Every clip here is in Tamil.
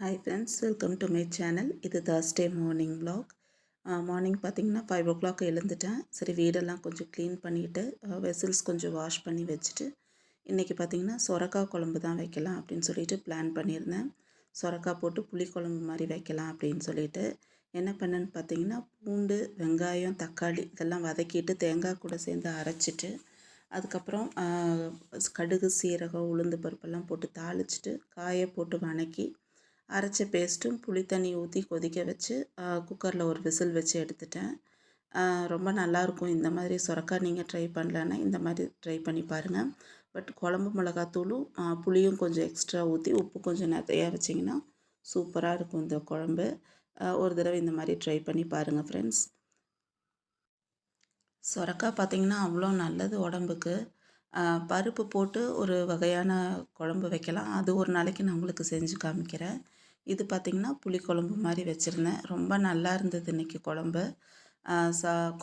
Hi friends, welcome to my channel. இது Thursday morning vlog. மார்னிங் பார்த்திங்கன்னா 5 o'clock எழுந்துட்டேன். சரி வீடெல்லாம் கொஞ்சம் க்ளீன் பண்ணிவிட்டு வெசல்ஸ் கொஞ்சம் வாஷ் பண்ணி வச்சுட்டு இன்றைக்கி பார்த்திங்கன்னா சொரக்காய் குழம்பு தான் வைக்கலாம் அப்படின்னு சொல்லிட்டு பிளான் பண்ணியிருந்தேன். சொரக்காய் போட்டு புளிக்குழம்பு மாதிரி வைக்கலாம் அப்படின்னு சொல்லிட்டு என்ன பண்ணேன்னு பார்த்திங்கன்னா பூண்டு, வெங்காயம், தக்காளி இதெல்லாம் வதக்கிட்டு தேங்காய் கூட சேர்ந்து அரைச்சிட்டு அதுக்கப்புறம் கடுகு, சீரகம், உளுந்து பருப்பெல்லாம் போட்டு தாளிச்சிட்டு காயை போட்டு வணக்கி அரைச்ச பேஸ்ட்டும் புளி தண்ணி ஊற்றி கொதிக்க வச்சு குக்கரில் ஒரு விசில் வச்சு எடுத்துட்டேன். ரொம்ப நல்லாயிருக்கும். இந்த மாதிரி சொரக்காய் நீங்கள் ட்ரை பண்ணலன்னா இந்த மாதிரி ட்ரை பண்ணி பாருங்கள். பட் குழம்பு மிளகாத்தூளும் புளியும் கொஞ்சம் எக்ஸ்ட்ரா ஊற்றி உப்பு கொஞ்சம் நிறையா வச்சிங்கன்னா சூப்பராக இருக்கும் இந்த குழம்பு. ஒரு தடவை இந்த மாதிரி ட்ரை பண்ணி பாருங்கள் ஃப்ரெண்ட்ஸ். சொரக்காய் பார்த்திங்கன்னா அவ்வளோ நல்லது உடம்புக்கு. பருப்பு போட்டு ஒரு வகையான குழம்பு வைக்கலாம். அது ஒரு நாளைக்கு நான் உங்களுக்கு செஞ்சு காமிக்கிறேன். இது பார்த்திங்கன்னா புளிக்குழம்பு மாதிரி வச்சுருந்தேன். ரொம்ப நல்லா இருந்தது இன்றைக்கி குழம்பு.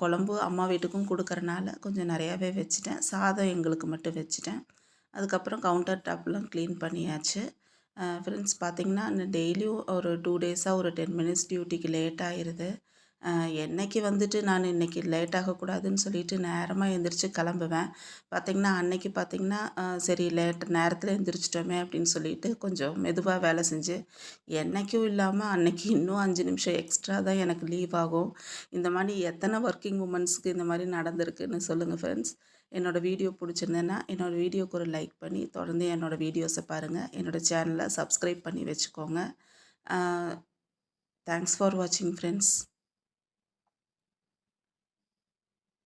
குழம்பு அம்மா வீட்டுக்கும் கொடுக்கறனால கொஞ்சம் நிறையாவே வச்சுட்டேன். சாதம் எங்களுக்கு மட்டும் வச்சுட்டேன். அதுக்கப்புறம் கவுண்டர் டாப்லாம் க்ளீன் பண்ணியாச்சு. ஃப்ரெண்ட்ஸ் பார்த்திங்கன்னா டெய்லியும் ஒரு 2 டேஸாக ஒரு 10 மினிட்ஸ் டியூட்டிக்கு லேட் ஆகிடுது. என்னைக்கு வந்துட்டு நான் இன்றைக்கி லேட் ஆகக்கூடாதுன்னு சொல்லிட்டு நேரமாக எழுந்திரிச்சு கிளம்புவேன். பார்த்திங்கன்னா அன்னைக்கு பார்த்திங்கன்னா சரி நேரத்தில் எழுந்திரிச்சிட்டோமே அப்படின்னு சொல்லிட்டு கொஞ்சம் மெதுவாக வேலை செஞ்சு என்றைக்கும் இல்லாமல் அன்னைக்கு இன்னும் 5 நிமிஷம் எக்ஸ்ட்ரா தான் எனக்கு லீவ் ஆகும். இந்த மாதிரி எத்தனை ஒர்க்கிங் உமன்ஸ்க்கு இந்த மாதிரி நடந்திருக்குன்னு சொல்லுங்கள் ஃப்ரெண்ட்ஸ். என்னோடய வீடியோ பிடிச்சிருந்தேன்னா என்னோடய வீடியோக்கு ஒரு லைக் பண்ணி தொடர்ந்து என்னோடய வீடியோஸை பாருங்கள். என்னோடய சேனலை சப்ஸ்கிரைப் பண்ணி வச்சுக்கோங்க. தேங்க்ஸ் ஃபார் வாட்சிங் ஃப்ரெண்ட்ஸ்.